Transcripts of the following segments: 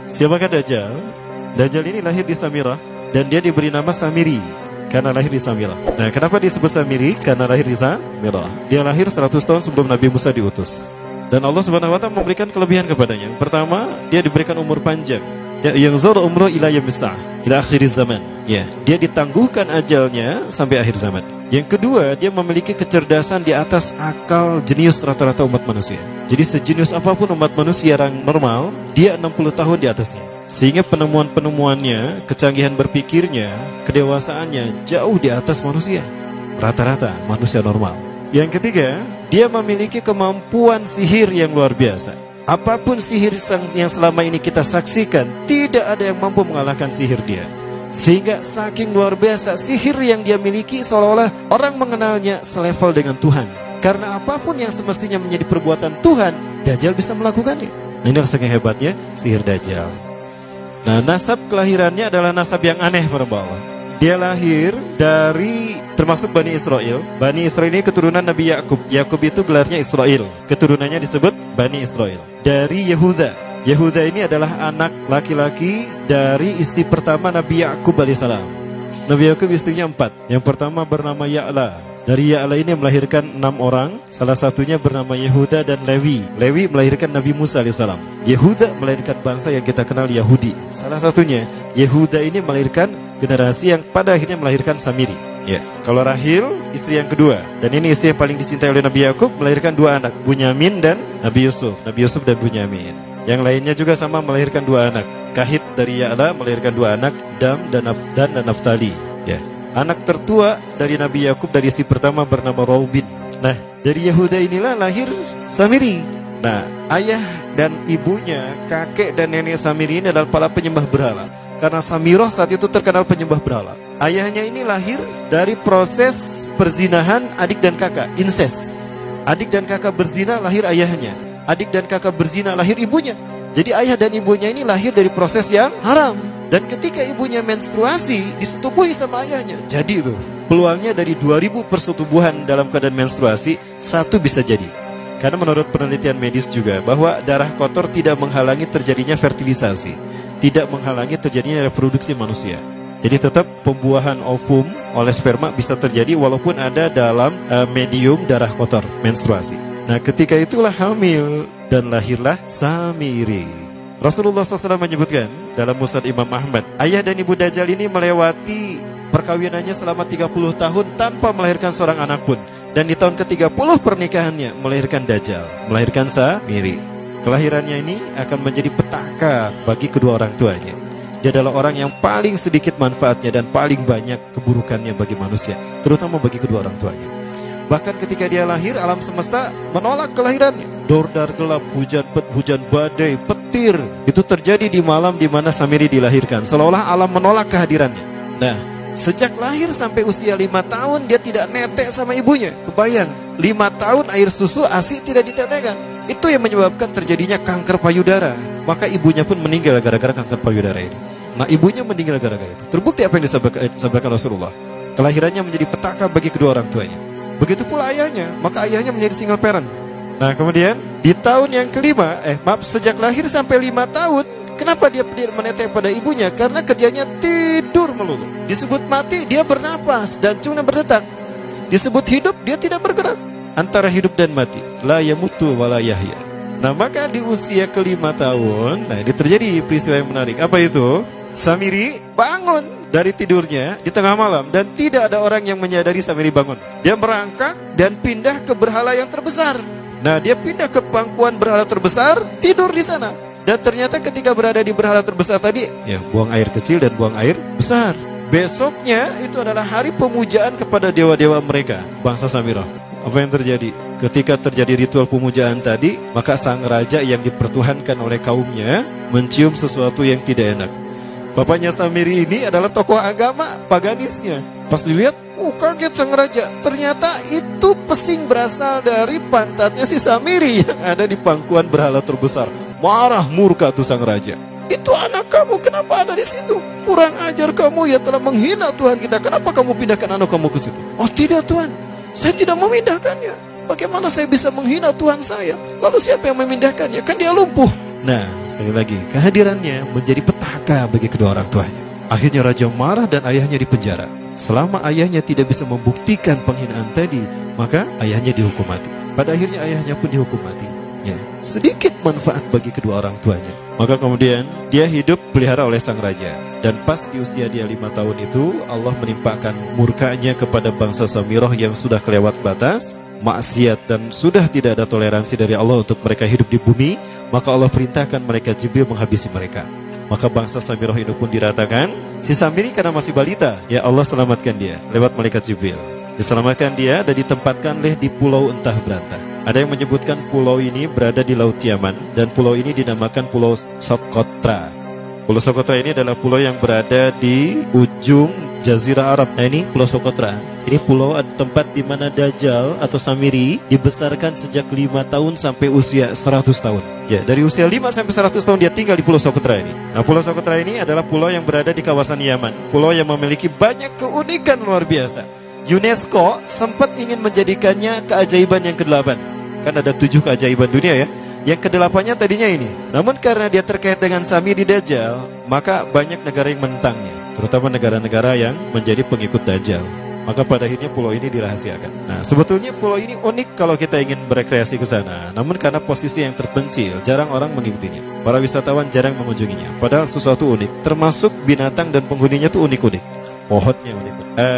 Siapakah Dajjal? Dajjal ini lahir di Samirah dan dia diberi nama Samiri karena lahir di Samirah. Nah, kenapa disebut Samiri? Karena lahir di Samirah. Dia lahir 100 tahun sebelum Nabi Musa diutus. Dan Allah Subhanahu wa taala memberikan kelebihan kepadanya. Pertama, dia diberikan umur panjang. Ya, yang zara umru ila yamsah, ila akhir zaman. Ya, dia ditangguhkan ajalnya sampai akhir zaman. Yang kedua, dia memiliki kecerdasan di atas akal jenius rata-rata umat manusia. Jadi sejenius apapun umat manusia yang normal, dia 60 tahun di atasnya. Sehingga penemuan-penemuannya, kecanggihan berpikirnya, kedewasaannya jauh di atas manusia. Rata-rata manusia normal. Yang ketiga, dia memiliki kemampuan sihir yang luar biasa. Apapun sihir yang selama ini kita saksikan, tidak ada yang mampu mengalahkan sihir dia. Sehingga saking luar biasa sihir yang dia miliki, seolah-olah orang mengenalnya selevel dengan Tuhan. Karena apapun yang semestinya menjadi perbuatan Tuhan, Dajjal bisa melakukannya. Nah, ini saking hebatnya sihir Dajjal. Nah, nasab kelahirannya adalah nasab yang aneh para Allah. Dia lahir dari termasuk Bani Israel. Bani Israel ini keturunan Nabi Yakub. Yakub itu gelarnya Israel. Keturunannya disebut Bani Israel. Dari Yehuda. Yehuda ini adalah anak laki-laki dari istri pertama Nabi Yakub alaihissalam. Nabi Yakub istrinya 4. Yang pertama bernama Ya'la. Dari Ya'la ini melahirkan 6 orang. Salah satunya bernama Yehuda dan Lewi. Lewi melahirkan Nabi Musa alaihissalam. Yehuda melahirkan bangsa yang kita kenal Yahudi. Salah satunya Yehuda ini melahirkan generasi yang pada akhirnya melahirkan Samiri. Ya, kalau Rahil istri yang kedua, dan ini istri yang paling dicintai oleh Nabi Yakub, melahirkan 2 anak, Bunyamin dan Nabi Yusuf. Nabi Yusuf dan Bunyamin. Yang lainnya juga sama melahirkan 2 anak. Kahit dari Ya'la melahirkan 2 anak, Dam dan Naftali. Ya. Anak tertua dari Nabi Yakub dari istri pertama bernama Raubin. Nah, dari Yehuda inilah lahir Samiri. Nah, ayah dan ibunya, kakek dan nenek Samiri ini adalah para penyembah berhala. Karena Samirah saat itu terkenal penyembah berhala. Ayahnya ini lahir dari proses perzinahan adik dan kakak, incest. Adik dan kakak berzina, lahir ayahnya. Adik dan kakak berzina, lahir ibunya. Jadi ayah dan ibunya ini lahir dari proses yang haram. Dan ketika ibunya menstruasi, disetubuhi sama ayahnya. Jadi itu, peluangnya dari 2000 persetubuhan dalam keadaan menstruasi, 1 bisa jadi. Karena menurut penelitian medis juga, bahwa darah kotor tidak menghalangi terjadinya fertilisasi. Tidak menghalangi terjadinya reproduksi manusia. Jadi tetap pembuahan ovum oleh sperma bisa terjadi walaupun ada dalam medium darah kotor, menstruasi. Nah, ketika itulah hamil dan lahirlah Samiri. Rasulullah SAW menyebutkan dalam Musnad Imam Ahmad, ayah dan ibu Dajjal ini melewati perkawinannya selama 30 tahun tanpa melahirkan seorang anak pun. Dan di tahun ke-30 pernikahannya melahirkan Dajjal, melahirkan Samiri. Kelahirannya ini akan menjadi petaka bagi kedua orang tuanya. Dia adalah orang yang paling sedikit manfaatnya dan paling banyak keburukannya bagi manusia, terutama bagi kedua orang tuanya. Bahkan ketika dia lahir, alam semesta menolak kelahirannya. Dordar gelap, hujan badai, petir. Itu terjadi di malam di mana Samiri dilahirkan. Seolah-olah alam menolak kehadirannya. Nah, sejak lahir sampai usia 5 tahun, dia tidak netek sama ibunya. Kebayang, 5 tahun air susu ASI tidak ditetekkan. Itu yang menyebabkan terjadinya kanker payudara. Maka ibunya pun meninggal gara-gara kanker payudara ini. Nah, ibunya meninggal gara-gara itu. Terbukti apa yang disampaikan Rasulullah. Kelahirannya menjadi petaka bagi kedua orang tuanya. Begitu pula ayahnya, maka ayahnya menjadi single parent. Nah, kemudian di tahun yang kelima, sejak lahir sampai 5 tahun, kenapa dia menetek pada ibunya? Karena kerjanya tidur melulu. Disebut mati, dia bernafas dan cuma berdetak. Disebut hidup, dia tidak bergerak. Antara hidup dan mati, la yamutu wa la yahya. Nah, maka di usia ke-5 tahun, nah ini terjadi peristiwa yang menarik. Apa itu? Samiri bangun dari tidurnya di tengah malam dan tidak ada orang yang menyadari Samiri bangun. Dia merangkak dan pindah ke berhala yang terbesar. Nah, dia pindah ke pangkuan berhala terbesar, tidur di sana. Dan ternyata ketika berada di berhala terbesar tadi, ya buang air kecil dan buang air besar. Besoknya itu adalah hari pemujaan kepada dewa-dewa mereka, bangsa Samirah. Apa yang terjadi? Ketika terjadi ritual pemujaan tadi, maka sang raja yang dipertuhankan oleh kaumnya mencium sesuatu yang tidak enak. Bapaknya Samiri ini adalah tokoh agama paganisnya. Pas dilihat, kaget sang raja. Ternyata itu pesing berasal dari pantatnya si Samiri yang ada di pangkuan berhala terbesar. Marah murka tuh sang raja. Itu anak kamu, kenapa ada di situ? Kurang ajar kamu, ya telah menghina Tuhan kita. Kenapa kamu pindahkan anak kamu ke situ? Oh tidak Tuhan, saya tidak memindahkannya. Bagaimana saya bisa menghina Tuhan saya? Lalu siapa yang memindahkannya? Kan dia lumpuh. Nah, Sekali lagi, kehadirannya menjadi petaka bagi kedua orang tuanya. Akhirnya raja marah dan ayahnya dipenjara. Selama ayahnya tidak bisa membuktikan penghinaan tadi, maka ayahnya dihukum mati. Pada akhirnya ayahnya pun dihukum mati. Ya, sedikit manfaat bagi kedua orang tuanya. Maka kemudian dia hidup pelihara oleh sang raja. Dan pas di usia dia 5 tahun itu, Allah menimpakan murkanya kepada bangsa Samirah yang sudah kelewat batas, maksiat, dan sudah tidak ada toleransi dari Allah untuk mereka hidup di bumi. Maka Allah perintahkan mereka Jibril menghabisi mereka. Maka bangsa Samirah ini pun diratakan. Si Samiri karena masih balita, ya Allah selamatkan dia lewat malaikat Jibril. Diselamatkan dia dan ditempatkan di pulau entah berantah. Ada yang menyebutkan pulau ini berada di Laut Yaman, dan pulau ini dinamakan Pulau Socotra. Pulau Socotra ini adalah pulau yang berada di ujung Jazirah Arab. Nah, ini Pulau Socotra. Ini pulau tempat di mana Dajjal atau Samiri dibesarkan sejak 5 tahun sampai usia 100 tahun. Ya, dari usia 5 sampai 100 tahun dia tinggal di Pulau Socotra ini. Nah, Pulau Socotra ini adalah pulau yang berada di kawasan Yaman. Pulau yang memiliki banyak keunikan luar biasa. UNESCO sempat ingin menjadikannya keajaiban yang ke-8. Kan ada 7 keajaiban dunia ya. Yang ke-8-nya tadinya ini. Namun karena dia terkait dengan Samiri Dajjal, maka banyak negara yang menentangnya, terutama negara-negara yang menjadi pengikut Dajjal. Maka pada akhirnya pulau ini dirahasiakan. Nah, sebetulnya pulau ini unik kalau kita ingin berekreasi ke sana. Namun karena posisi yang terpencil, jarang orang mengikutinya. Para wisatawan jarang mengunjunginya. Padahal sesuatu unik, termasuk binatang dan penghuninya tuh unik-unik. Pohonnya unik.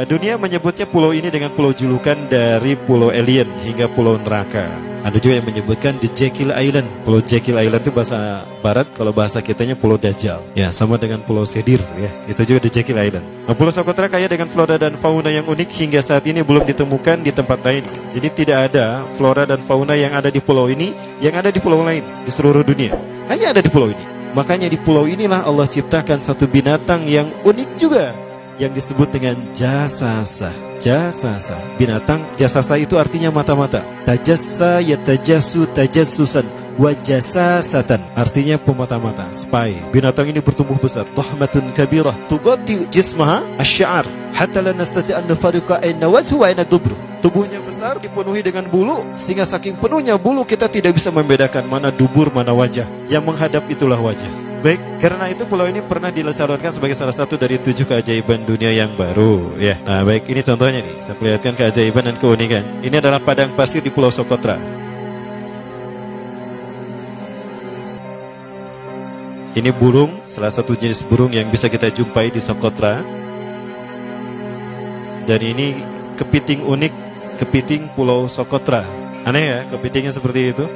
Dunia menyebutnya pulau ini dengan pulau julukan dari pulau alien hingga pulau neraka. Ada juga yang menyebutkan The Jekyll Island. Pulau Jekyll Island itu bahasa barat, kalau bahasa kitanya Pulau Dajjal. Ya, sama dengan Pulau Sedir ya. Itu juga The Jekyll Island. Nah, Pulau Socotra kaya dengan flora dan fauna yang unik hingga saat ini belum ditemukan di tempat lain. Jadi tidak ada flora dan fauna yang ada di pulau ini yang ada di pulau lain di seluruh dunia. Hanya ada di pulau ini. Makanya di pulau inilah Allah ciptakan satu binatang yang unik juga, yang disebut dengan jasasa. Jasasa, binatang jasasa itu artinya mata-mata. Tajassa yatajassu tajassusan wa jasasatan, artinya pemata-mata, spy. Binatang ini bertumbuh besar, tahmatun kabirah tughatti jismaha asy-sya'ar hatta la nastati an nafariqa ayna wajhu wa ayna dubru. Tubuhnya besar, dipenuhi dengan bulu, sehingga saking penuhnya bulu kita tidak bisa membedakan mana dubur mana wajah. Yang menghadap itulah wajah. Baik, karena itu pulau ini pernah dilacalonkan sebagai salah satu dari 7 keajaiban dunia yang baru ya. Nah baik, ini contohnya nih, saya perlihatkan keajaiban dan keunikan. Ini adalah padang pasir di Pulau Socotra. Ini burung, salah satu jenis burung yang bisa kita jumpai di Socotra. Dan ini kepiting unik, kepiting Pulau Socotra. Aneh ya, kepitingnya seperti itu.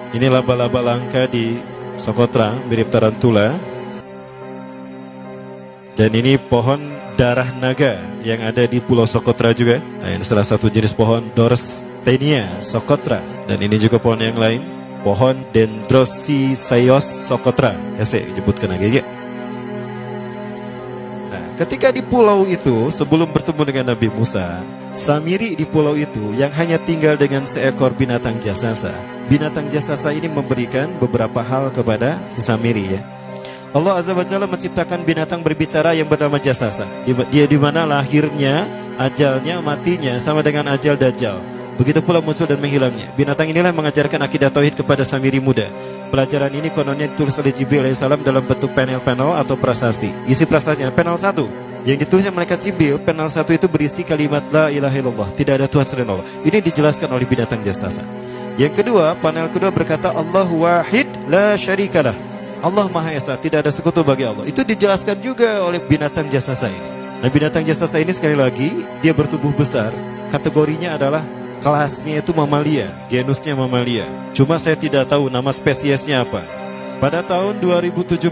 Ini laba-laba langka di Socotra, mirip tarantula. Dan ini pohon darah naga yang ada di Pulau Socotra juga. Nah, ini salah satu jenis pohon Dorstenia Socotra. Dan ini juga pohon yang lain, pohon Dendrosisaios Socotra. Ya, saya sebutkan lagi ya. Nah, ketika di pulau itu, sebelum bertemu dengan Nabi Musa, Samiri di pulau itu yang hanya tinggal dengan seekor binatang jasasa. Binatang jasasa ini memberikan beberapa hal kepada si Samiri ya. Allah Azza wa Jalla menciptakan binatang berbicara yang bernama jasasa. Dia di mana lahirnya, ajalnya, matinya sama dengan ajal Dajjal. Begitu pula muncul dan menghilangnya. Binatang inilah mengajarkan akidah tauhid kepada Samiri muda. Pelajaran ini kononnya ditulis oleh Jibril alaihissalam dalam bentuk panel-panel atau prasasti. Isi prasastinya panel 1 yang ditulisnya malaikat Jibril, panel 1 itu berisi kalimat la ilaha illallah, tidak ada Tuhan selain Allah. Ini dijelaskan oleh binatang jasasa. Yang kedua, panel kedua berkata Allahu wahid la syarikalah. Allah Maha Esa, tidak ada sekutu bagi Allah. Itu dijelaskan juga oleh binatang jasasa ini. Nah, binatang jasasa ini sekali lagi dia bertubuh besar. Kategorinya adalah kelasnya itu mamalia, genusnya mamalia. Cuma saya tidak tahu nama spesiesnya apa. Pada tahun 2017,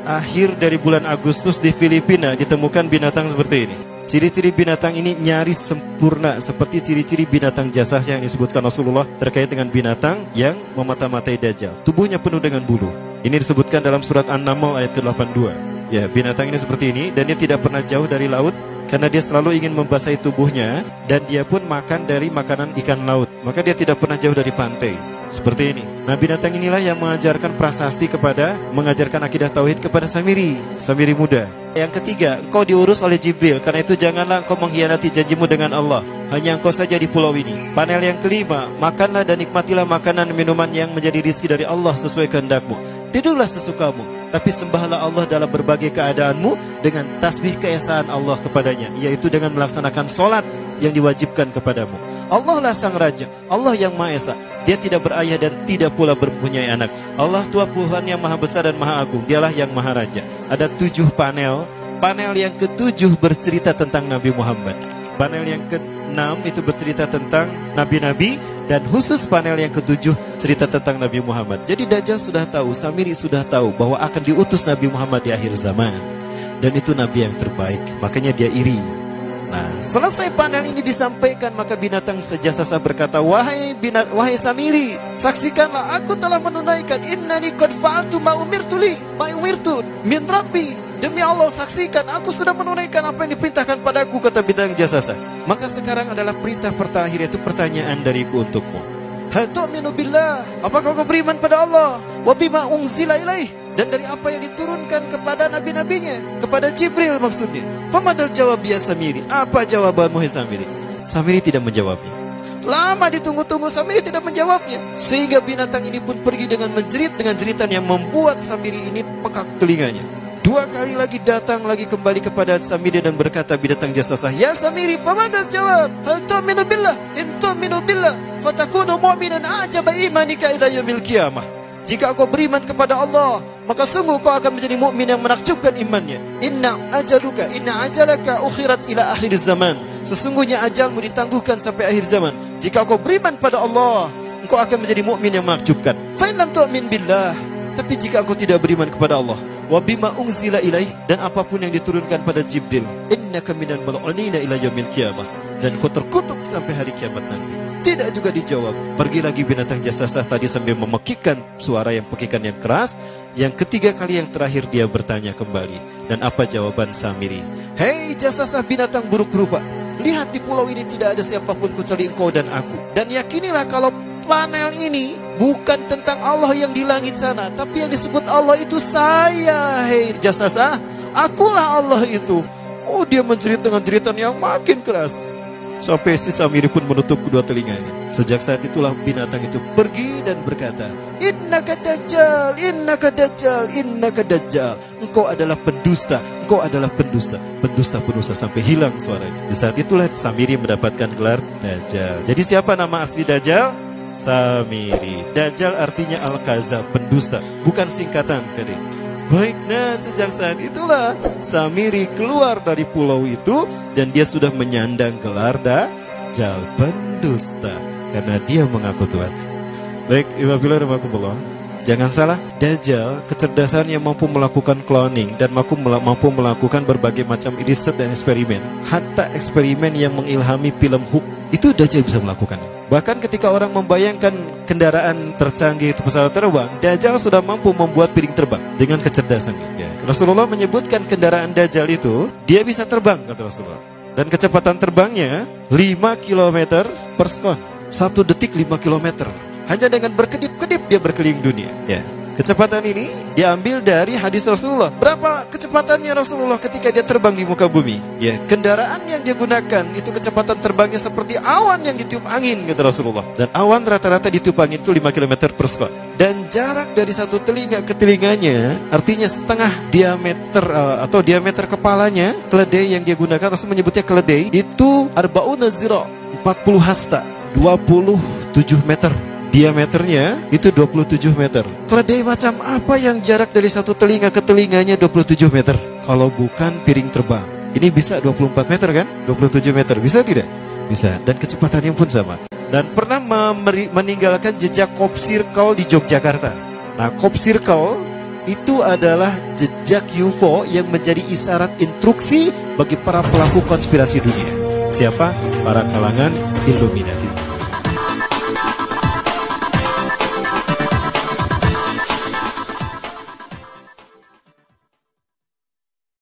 akhir dari bulan Agustus di Filipina ditemukan binatang seperti ini. Ciri-ciri binatang ini nyaris sempurna seperti ciri-ciri binatang jasasa yang disebutkan Rasulullah terkait dengan binatang yang memata-matai Dajjal. Tubuhnya penuh dengan bulu. Ini disebutkan dalam surat An-Naml ayat ke-82. Ya, binatang ini seperti ini dan dia tidak pernah jauh dari laut karena dia selalu ingin membasahi tubuhnya dan dia pun makan dari makanan ikan laut. Maka dia tidak pernah jauh dari pantai. Seperti ini. Nah, binatang inilah yang mengajarkan prasasti mengajarkan akidah tauhid kepada Samiri muda. Yang ketiga, engkau diurus oleh Jibril. Karena itu janganlah engkau mengkhianati janjimu dengan Allah. Hanya engkau saja di pulau ini. Panel yang kelima, makanlah dan nikmatilah makanan dan minuman yang menjadi rezeki dari Allah sesuai kehendakmu. Tidurlah sesukamu, tapi sembahlah Allah dalam berbagai keadaanmu dengan tasbih keesaan Allah kepadanya, yaitu dengan melaksanakan solat yang diwajibkan kepadamu. Allah lah sang raja, Allah yang Maha Esa. Dia tidak berayah dan tidak pula mempunyai anak. Allah Tuhan Tuhan yang maha besar dan maha agung. Dialah yang maha raja. Ada 7 panel. Panel yang ke-7 bercerita tentang Nabi Muhammad. Panel yang ke-6 itu bercerita tentang nabi-nabi. Dan khusus panel yang ke-7 cerita tentang Nabi Muhammad. Jadi Dajjal sudah tahu, Samiri sudah tahu bahwa akan diutus Nabi Muhammad di akhir zaman. Dan itu Nabi yang terbaik. Makanya dia iri. Nah, selesai panel ini disampaikan, maka binatang sejasasa berkata, wahai Samiri, saksikanlah aku telah menunaikan innani qad fa'altu ma umirtu min rabbi. Demi Allah, saksikan aku sudah menunaikan apa yang diperintahkan padaku, kata binatang jasasa. Maka sekarang adalah perintah terakhir, yaitu pertanyaan dariku untukmu. Hal tu'minu billah, apakah kau beriman pada Allah? Wa bima unzila ilaih, dan dari apa yang diturunkan kepada nabi-nabinya, kepada Jibril maksudnya. Famadal jawab ya Samiri, apa jawabanmu ya Samiri? Samiri tidak menjawabnya. Lama ditunggu-tunggu, Samiri tidak menjawabnya. Sehingga binatang ini pun pergi dengan menjerit, dengan jeritan yang membuat Samiri ini pekak telinganya. 2 kali lagi datang lagi kembali kepada Samiri dan berkata binatang jasasa, ya Samiri, famadal jawab? Hal tu'minu billah, in tu'minu billah fatakunu mu'minan a'jaba imanika ila yaumil qiyamah. Jika kau beriman kepada Allah, maka sungguh kau akan menjadi mukmin yang menakjubkan imannya. Inna ajalaka ukhirat ila akhir zaman. Sesungguhnya ajalmu ditangguhkan sampai akhir zaman. Jika kau beriman pada Allah, engkau akan menjadi mukmin yang menakjubkan. Fa in lam tu'min billah, tapi jika engkau tidak beriman kepada Allah, wa bima unzila ilaih, dan apapun yang diturunkan pada Jibril, innaka minal mal'unina ila yaumil qiyamah, dan kau terkutuk sampai hari kiamat nanti. Tidak juga dijawab. Pergi lagi binatang jasasa tadi sambil memekikkan suara yang pekikan yang keras. Yang ketiga kali yang terakhir dia bertanya kembali. Dan apa jawaban Samiri? Hei jasasa binatang buruk rupa, lihat di pulau ini tidak ada siapapun kecuali engkau dan aku. Dan yakinilah kalau panel ini bukan tentang Allah yang di langit sana, tapi yang disebut Allah itu saya. Hei jasasa, akulah Allah itu. Oh, dia menjerit dengan jeritan yang makin keras. Sampai si Samiri pun menutup kedua telinganya. Sejak saat itulah binatang itu pergi dan berkata, Innaka dajjal, innaka dajjal, innaka dajjal. Engkau adalah pendusta, engkau adalah pendusta. Pendusta-pendusta sampai hilang suaranya. Di saat itulah Samiri mendapatkan gelar Dajjal. Jadi siapa nama asli Dajjal? Samiri. Dajjal artinya Al-Kazab, pendusta, bukan singkatan kali. Baik, nah sejak saat itulah Samiri keluar dari pulau itu dan dia sudah menyandang gelar Dajjal, pendusta, karena dia mengaku Tuhan. Baik, Iwabillah, jangan salah, Dajjal kecerdasannya mampu melakukan cloning dan mampu melakukan berbagai macam riset dan eksperimen. Hatta eksperimen yang mengilhami film Hook itu Dajjal bisa melakukan. Bahkan ketika orang membayangkan kendaraan tercanggih itu pesawat terbang, Dajjal sudah mampu membuat piring terbang dengan kecerdasannya. Ya. Rasulullah menyebutkan kendaraan Dajjal itu, dia bisa terbang, kata Rasulullah. Dan kecepatan terbangnya 5 km per sekon. 1 detik 5 km. Hanya dengan berkedip-kedip dia berkeliling dunia. Ya. Kecepatan ini diambil dari hadis Rasulullah. Berapa kecepatannya Rasulullah ketika dia terbang di muka bumi? Ya, kendaraan yang dia gunakan itu kecepatan terbangnya seperti awan yang ditiup angin, kata Rasulullah. Dan awan rata-rata ditiup angin itu 5 km per sekon. Dan jarak dari satu telinga ke telinganya, artinya setengah diameter atau diameter kepalanya, keledai yang dia gunakan, Rasul menyebutnya keledai, itu arba'una zira, 40 hasta, 27 meter. Diameternya itu 27 meter. Keledai macam apa yang jarak dari satu telinga ke telinganya 27 meter? Kalau bukan piring terbang. Ini bisa 24 meter kan? 27 meter, bisa tidak? Bisa, dan kecepatannya pun sama. Dan pernah meninggalkan jejak Cop Circle di Yogyakarta. Nah, Cop Circle itu adalah jejak UFO yang menjadi isyarat instruksi bagi para pelaku konspirasi dunia. Siapa? Para kalangan Illuminati.